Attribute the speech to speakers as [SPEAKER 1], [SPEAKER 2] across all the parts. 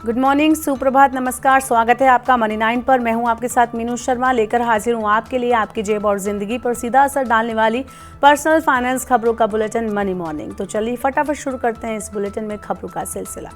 [SPEAKER 1] Good morning, सुप्रभात, नमस्कार। स्वागत है आपका मनी 9 पर। मैं हूं आपके साथ मीनू शर्मा, लेकर हाजिर हूं आपके लिए आपकी जेब और जिंदगी पर सीधा असर डालने वाली पर्सनल फाइनेंस खबरों का बुलेटिन मनी मॉर्निंग। तो चलिए फटाफट शुरू करते हैं इस बुलेटिन में खबरों का सिलसिला।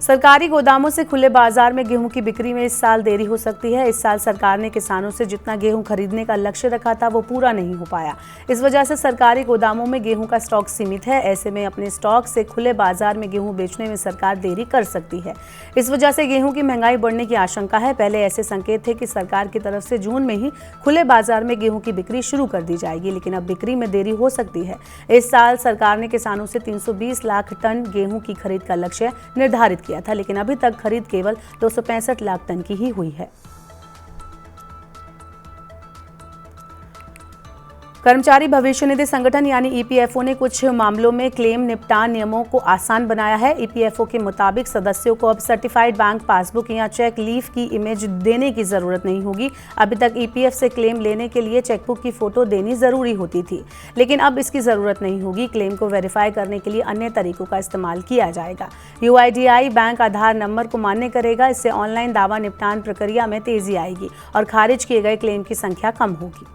[SPEAKER 1] सरकारी गोदामों से खुले बाजार में गेहूं की बिक्री में इस साल देरी हो सकती है। इस साल सरकार ने किसानों से जितना गेहूं खरीदने का लक्ष्य रखा था वो पूरा नहीं हो पाया। इस वजह से सरकारी गोदामों में गेहूं का स्टॉक सीमित है। ऐसे में अपने स्टॉक से खुले बाजार में गेहूं बेचने में सरकार देरी कर सकती है। इस वजह से गेहूं की महंगाई बढ़ने की आशंका है। पहले ऐसे संकेत थे कि सरकार की तरफ से जून में ही खुले बाजार में गेहूं की बिक्री शुरू कर दी जाएगी, लेकिन अब बिक्री में देरी हो सकती है। इस साल सरकार ने किसानों से 320 लाख टन गेहूं की खरीद का लक्ष्य निर्धारित किया था, लेकिन अभी तक खरीद केवल 265 लाख टन की ही हुई है। कर्मचारी भविष्य निधि संगठन यानी ईपीएफओ ने कुछ मामलों में क्लेम निपटान नियमों को आसान बनाया है। ईपीएफओ के मुताबिक सदस्यों को अब सर्टिफाइड बैंक पासबुक या चेक लीफ की इमेज देने की जरूरत नहीं होगी। अभी तक ईपीएफ से क्लेम लेने के लिए चेकबुक की फोटो देनी जरूरी होती थी, लेकिन अब इसकी जरूरत नहीं होगी। क्लेम को वेरीफाई करने के लिए अन्य तरीकों का इस्तेमाल किया जाएगा। यूआईडीआई बैंक आधार नंबर को मान्य करेगा। इससे ऑनलाइन दावा निपटान प्रक्रिया में तेजी आएगी और खारिज किए गए क्लेम की संख्या कम होगी।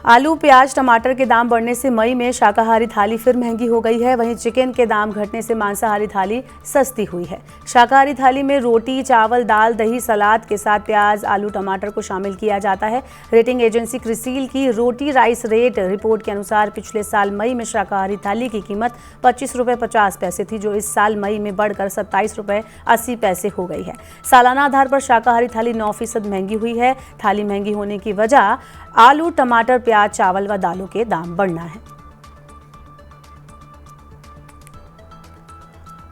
[SPEAKER 1] आलू, प्याज, टमाटर के दाम बढ़ने से मई में शाकाहारी थाली फिर महंगी हो गई है। वहीं चिकन के दाम घटने से मांसाहारी थाली सस्ती हुई है। शाकाहारी थाली में रोटी, चावल, दाल, दही, सलाद के साथ प्याज, आलू, टमाटर को शामिल किया जाता है। रेटिंग एजेंसी क्रिसिल की रोटी राइस रेट रिपोर्ट के अनुसार पिछले साल मई में शाकाहारी थाली की कीमत 25 रुपये 50 पैसे थी, जो इस साल मई में बढ़कर 27 रुपये 80 पैसे हो गई है। सालाना आधार पर शाकाहारी थाली 9% महंगी हुई है। थाली महंगी होने की वजह आलू, टमाटर, प्याज, चावल व दालों के दाम बढ़ना है।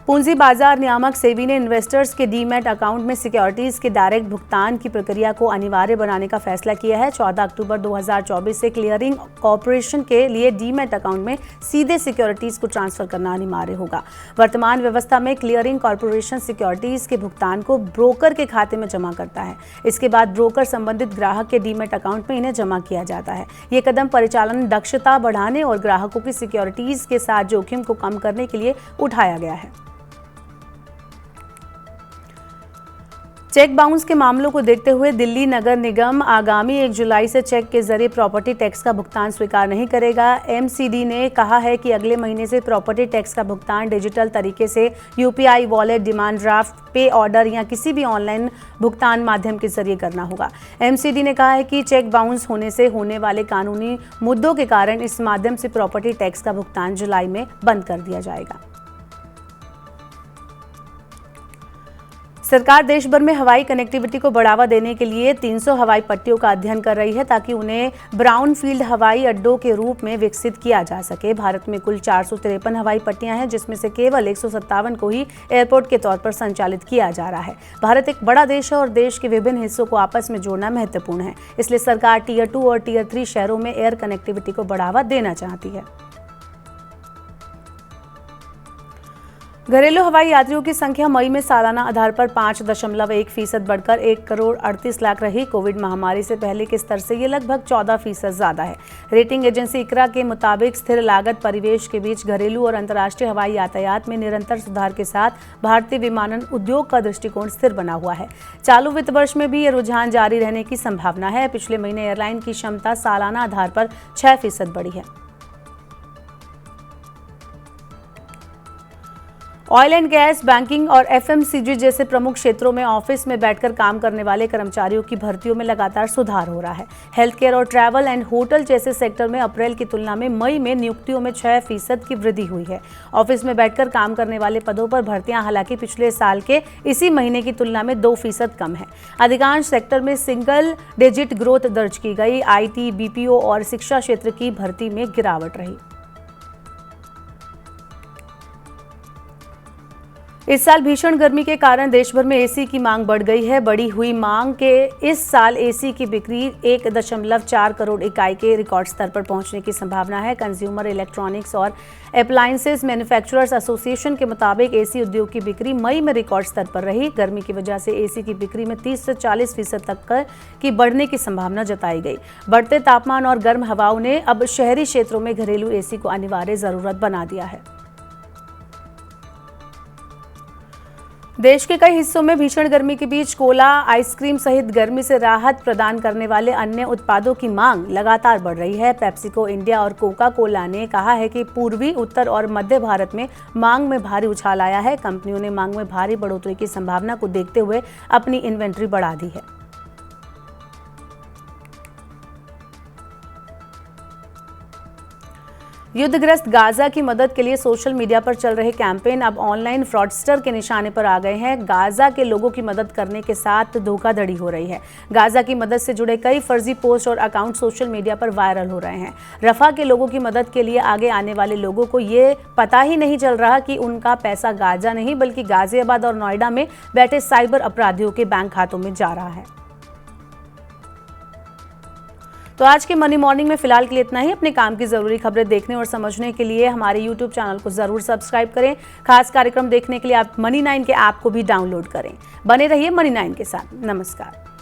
[SPEAKER 1] पूंजी बाजार नियामक सेबी ने इन्वेस्टर्स के डीमैट अकाउंट में सिक्योरिटीज के डायरेक्ट भुगतान की प्रक्रिया को अनिवार्य बनाने का फैसला किया है। 14 अक्टूबर 2024 से क्लियरिंग कॉर्पोरेशन के लिए डीमैट अकाउंट में सीधे सिक्योरिटीज को ट्रांसफर करना अनिवार्य होगा। वर्तमान व्यवस्था में क्लियरिंग कॉर्पोरेशन सिक्योरिटीज के भुगतान को ब्रोकर के खाते में जमा करता है। इसके बाद ब्रोकर संबंधित ग्राहक के डीमैट अकाउंट में इन्हें जमा किया जाता है। ये कदम परिचालन दक्षता बढ़ाने और ग्राहकों की सिक्योरिटीज के साथ जोखिम को कम करने के लिए उठाया गया है। चेक बाउंस के मामलों को देखते हुए दिल्ली नगर निगम आगामी 1 जुलाई से चेक के जरिए प्रॉपर्टी टैक्स का भुगतान स्वीकार नहीं करेगा। एमसीडी ने कहा है कि अगले महीने से प्रॉपर्टी टैक्स का भुगतान डिजिटल तरीके से यूपीआई वॉलेट, डिमांड ड्राफ्ट, पे ऑर्डर या किसी भी ऑनलाइन भुगतान माध्यम के जरिए करना होगा। एमसीडी ने कहा है कि चेक बाउंस होने से होने वाले कानूनी मुद्दों के कारण इस माध्यम से प्रॉपर्टी टैक्स का भुगतान जुलाई में बंद कर दिया जाएगा। सरकार देश भर में हवाई कनेक्टिविटी को बढ़ावा देने के लिए 300 हवाई पट्टियों का अध्ययन कर रही है, ताकि उन्हें ब्राउनफील्ड हवाई अड्डों के रूप में विकसित किया जा सके। भारत में कुल 453 हवाई पट्टियां हैं, जिसमें से केवल 157 को ही एयरपोर्ट के तौर पर संचालित किया जा रहा है। भारत एक बड़ा देश है और देश के विभिन्न हिस्सों को आपस में जोड़ना महत्वपूर्ण है। इसलिए सरकार टियर 2 और टियर 3 शहरों में एयर कनेक्टिविटी को बढ़ावा देना चाहती है। घरेलू हवाई यात्रियों की संख्या मई में सालाना आधार पर 5.1% बढ़कर 1 करोड़ 38 लाख रही। कोविड महामारी से पहले के स्तर से ये लगभग 14% ज्यादा है। रेटिंग एजेंसी इकरा के मुताबिक स्थिर लागत परिवेश के बीच घरेलू और अंतर्राष्ट्रीय हवाई यातायात में निरंतर सुधार के साथ भारतीय विमानन उद्योग का दृष्टिकोण स्थिर बना हुआ है। चालू वित्त वर्ष में भी ये रुझान जारी रहने की संभावना है। पिछले महीने एयरलाइन की क्षमता सालाना आधार पर 6% बढ़ी है। ऑयल एंड गैस, बैंकिंग और एफएमसीजी जैसे प्रमुख क्षेत्रों में ऑफिस में बैठकर काम करने वाले कर्मचारियों की भर्तियों में लगातार सुधार हो रहा है। हेल्थ केयर और ट्रैवल एंड होटल जैसे सेक्टर में अप्रैल की तुलना में मई में नियुक्तियों में 6% की वृद्धि हुई है। ऑफिस में बैठकर काम करने वाले पदों पर भर्तियां हालांकि पिछले साल के इसी महीने की तुलना में 2% कम है। अधिकांश सेक्टर में सिंगल डिजिट ग्रोथ दर्ज की गई। आईटी, बीपीओ और शिक्षा क्षेत्र की भर्ती में गिरावट रही। इस साल भीषण गर्मी के कारण देश भर में एसी की मांग बढ़ गई है। बढ़ी हुई मांग के इस साल एसी की बिक्री 1.4 करोड़ इकाई के रिकॉर्ड स्तर पर पहुंचने की संभावना है। कंज्यूमर इलेक्ट्रॉनिक्स और अप्लायंसेस मैन्युफैक्चरर्स एसोसिएशन के मुताबिक एसी उद्योग की बिक्री मई में रिकॉर्ड स्तर पर रही। गर्मी की वजह से एसी की बिक्री में 30 से 40% तक की बढ़ने की संभावना जताई गई। बढ़ते तापमान और गर्म हवाओं ने अब शहरी क्षेत्रों में घरेलू एसी को अनिवार्य जरूरत बना दिया है। देश के कई हिस्सों में भीषण गर्मी के बीच कोला, आइसक्रीम सहित गर्मी से राहत प्रदान करने वाले अन्य उत्पादों की मांग लगातार बढ़ रही है। पेप्सिको इंडिया और कोका कोला ने कहा है कि पूर्वी, उत्तर और मध्य भारत में मांग में भारी उछाल आया है। कंपनियों ने मांग में भारी बढ़ोतरी की संभावना को देखते हुए अपनी इन्वेंट्री बढ़ा दी है। युद्धग्रस्त गाजा की मदद के लिए सोशल मीडिया पर चल रहे कैंपेन अब ऑनलाइन फ्रॉडस्टर के निशाने पर आ गए हैं। गाजा के लोगों की मदद करने के साथ धोखाधड़ी हो रही है। गाजा की मदद से जुड़े कई फर्जी पोस्ट और अकाउंट सोशल मीडिया पर वायरल हो रहे हैं। रफा के लोगों की मदद के लिए आगे आने वाले लोगों को ये पता ही नहीं चल रहा कि उनका पैसा गाजा नहीं बल्कि गाजियाबाद और नोएडा में बैठे साइबर अपराधियों के बैंक खातों में जा रहा है। तो आज के मनी मॉर्निंग में फिलहाल के लिए इतना ही। अपने काम की जरूरी खबरें देखने और समझने के लिए हमारे यूट्यूब चैनल को जरूर सब्सक्राइब करें। खास कार्यक्रम देखने के लिए आप मनी 9 के ऐप को भी डाउनलोड करें। बने रहिए मनी 9 के साथ। नमस्कार।